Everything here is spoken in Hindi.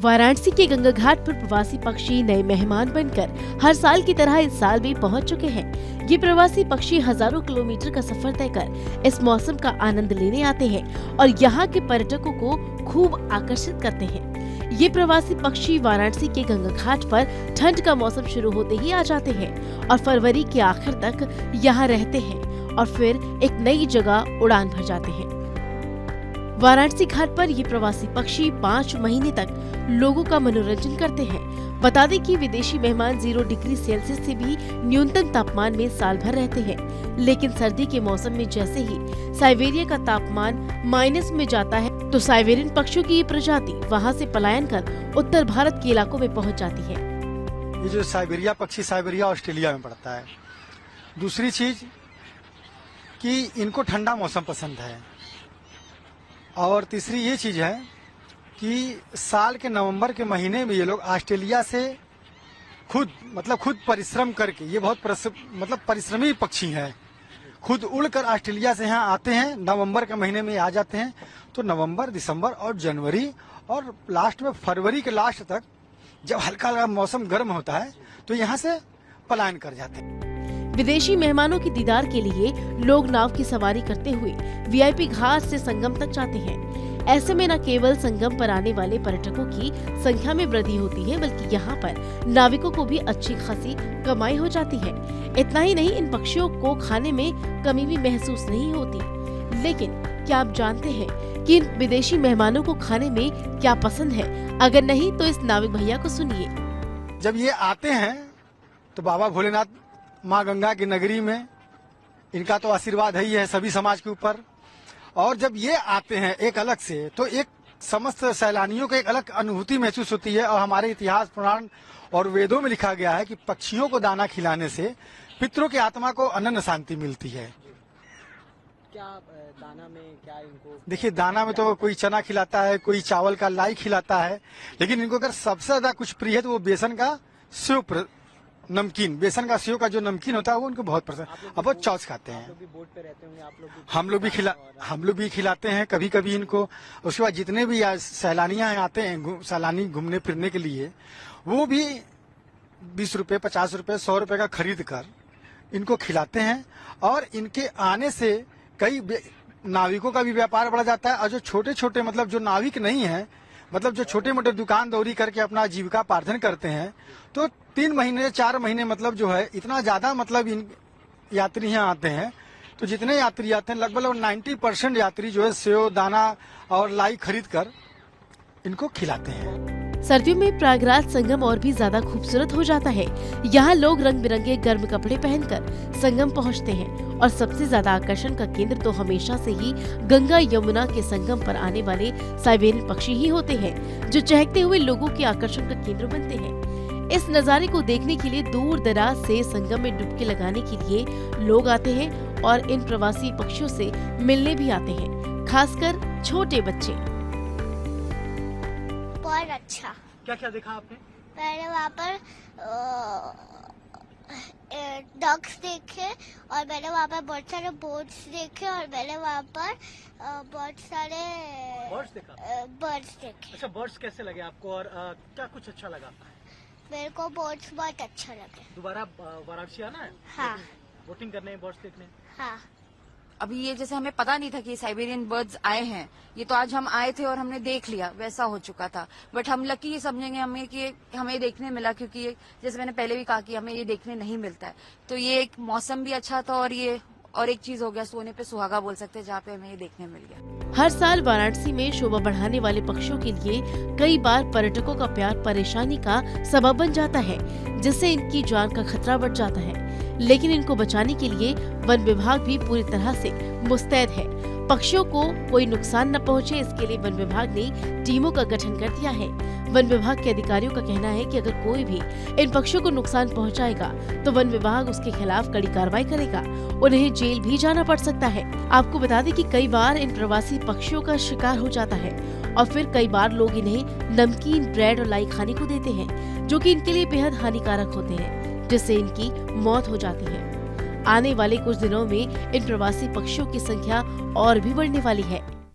वाराणसी के गंगा घाट पर प्रवासी पक्षी नए मेहमान बनकर हर साल की तरह इस साल भी पहुंच चुके हैं। ये प्रवासी पक्षी हजारों किलोमीटर का सफर तय कर इस मौसम का आनंद लेने आते हैं और यहाँ के पर्यटकों को खूब आकर्षित करते हैं। ये प्रवासी पक्षी वाराणसी के गंगा घाट पर ठंड का मौसम शुरू होते ही आ जाते हैं और फरवरी के आखिर तक यहाँ रहते हैं और फिर एक नई जगह उड़ान भर जाते हैं। वाराणसी घाट पर ये प्रवासी पक्षी 5 महीने तक लोगों का मनोरंजन करते हैं। बता दें कि विदेशी मेहमान 0 डिग्री सेल्सियस से भी न्यूनतम तापमान में साल भर रहते हैं, लेकिन सर्दी के मौसम में जैसे ही साइबेरिया का तापमान माइनस में जाता है तो साइबेरियन पक्षियों की ये प्रजाति वहाँ से पलायन कर उत्तर भारत के इलाकों में पहुँच जाती है। ये जो साइबेरिया पक्षी साइबेरिया ऑस्ट्रेलिया में पड़ता है। दूसरी चीज कि इनको ठंडा मौसम पसंद है और तीसरी ये चीज है कि साल के नवंबर के महीने में ये लोग ऑस्ट्रेलिया से खुद परिश्रम करके, ये बहुत परिश्रमी पक्षी हैं, खुद उड़कर ऑस्ट्रेलिया से यहाँ आते हैं। नवंबर के महीने में आ जाते हैं तो नवंबर, दिसंबर और जनवरी और लास्ट में फरवरी के लास्ट तक जब हल्का हल्का मौसम गर्म होता है तो यहाँ से पलायन कर जाते हैं। विदेशी मेहमानों के दीदार के लिए लोग नाव की सवारी करते हुए वीआईपी घाट से संगम तक जाते हैं। ऐसे में न केवल संगम पर आने वाले पर्यटकों की संख्या में वृद्धि होती है, बल्कि यहाँ पर नाविकों को भी अच्छी खासी कमाई हो जाती है। इतना ही नहीं, इन पक्षियों को खाने में कमी भी महसूस नहीं होती। लेकिन क्या आप जानते हैं कि इन विदेशी मेहमानों को खाने में क्या पसंद है? अगर नहीं तो इस नाविक भैया को सुनिए। जब ये आते हैं तो बाबा भोलेनाथ, माँ गंगा की नगरी में इनका तो आशीर्वाद है ही है सभी समाज के ऊपर। और जब ये आते हैं एक अलग से, तो एक समस्त सैलानियों को एक अलग अनुभूति महसूस होती है। और हमारे इतिहास, पुराण और वेदों में लिखा गया है कि पक्षियों को दाना खिलाने से पितरों की आत्मा को अनन्य शांति मिलती है। क्या दाना में क्या इनको? देखिए, दाना में तो कोई चना खिलाता है, कोई चावल का लाई खिलाता है, लेकिन इनको अगर सबसे ज्यादा कुछ प्रिय है तो वो बेसन का सेव, नमकीन, बेसन का सेव का जो नमकीन होता है वो उनको बहुत पसंद। अब वो चौच खाते हैं। आप लोग भी बोट पे रहते होंगे, आप लोग भी? हम लोग भी खिलाते हैं कभी कभी इनको। उसके बाद जितने भी सैलानियां आते हैं, सैलानी घूमने फिरने के लिए, वो भी 20 रुपए, 50 रुपए, 100 रुपए का खरीद कर इनको खिलाते हैं। और इनके आने से कई नाविकों का भी व्यापार बढ़ जाता है। और जो छोटे छोटे जो नाविक नहीं है, जो छोटे मोटे दुकान दौरी करके अपना जीविका पार्जन करते हैं, तो 3 महीने 4 महीने इतना ज्यादा इन यात्री यहाँ आते हैं। तो जितने यात्री आते हैं लगभग 90% यात्री जो है सेव, दाना और लाई खरीद कर इनको खिलाते हैं। सर्दियों में प्रयागराज संगम और भी ज्यादा खूबसूरत हो जाता है। यहाँ लोग रंग बिरंगे गर्म कपड़े पहनकर संगम पहुँचते हैं और सबसे ज्यादा आकर्षण का केंद्र तो हमेशा से ही गंगा यमुना के संगम पर आने वाले साइबेरियन पक्षी ही होते हैं, जो चहकते हुए लोगों के आकर्षण का केंद्र बनते हैं। इस नज़ारे को देखने के लिए दूर दराज से संगम में डुबकी लगाने के लिए लोग आते हैं और इन प्रवासी पक्षियों से मिलने भी आते हैं, खासकर छोटे बच्चे। बहुत अच्छा। क्या क्या देखा आपने? मैंने वहाँ पर डक्स देखे और मैंने वहाँ पर बहुत सारे बोट्स देखे और मैंने वहाँ पर बहुत सारे बर्ड्स देखे। अच्छा, बर्ड्स कैसे लगे आपको और क्या कुछ अच्छा लगा? मेरे को बोट्स बहुत अच्छा लगे। दोबारा वाराणसी आना है? हाँ। बोटिंग करने, बर्ड्स देखने? हाँ। अभी ये जैसे हमें पता नहीं था कि साइबेरियन बर्ड्स आए हैं, ये तो आज हम आए थे और हमने देख लिया, वैसा हो चुका था। बट हम लकी समझेंगे हमें कि हमें देखने मिला, क्योंकि जैसे मैंने पहले भी कहा कि हमें ये देखने नहीं मिलता है। तो ये एक मौसम भी अच्छा था और एक चीज हो गया, सोने पे सुहागा बोल सकते हैं, जहाँ पे हमें ये देखने मिल गया। हर साल वाराणसी में शोभा बढ़ाने वाले पक्षियों के लिए कई बार पर्यटकों का प्यार परेशानी का सबब बन जाता है, जिससे इनकी जान का खतरा बढ़ जाता है। लेकिन इनको बचाने के लिए वन विभाग भी पूरी तरह से मुस्तैद है। पक्षियों को कोई नुकसान न पहुंचे, इसके लिए वन विभाग ने टीमों का गठन कर दिया है। वन विभाग के अधिकारियों का कहना है कि अगर कोई भी इन पक्षियों को नुकसान पहुंचाएगा तो वन विभाग उसके खिलाफ कड़ी कार्रवाई करेगा। उन्हें जेल भी जाना पड़ सकता है। आपको बता दें कि कई बार इन प्रवासी पक्षियों का शिकार हो जाता है और फिर कई बार लोग इन्हें नमकीन, ब्रेड और लाई खाने को देते हैं, जो कि इनके लिए बेहद हानिकारक होते हैं, जिससे इनकी मौत हो जाती है। आने वाले कुछ दिनों में इन प्रवासी पक्षियों की संख्या और भी बढ़ने वाली है।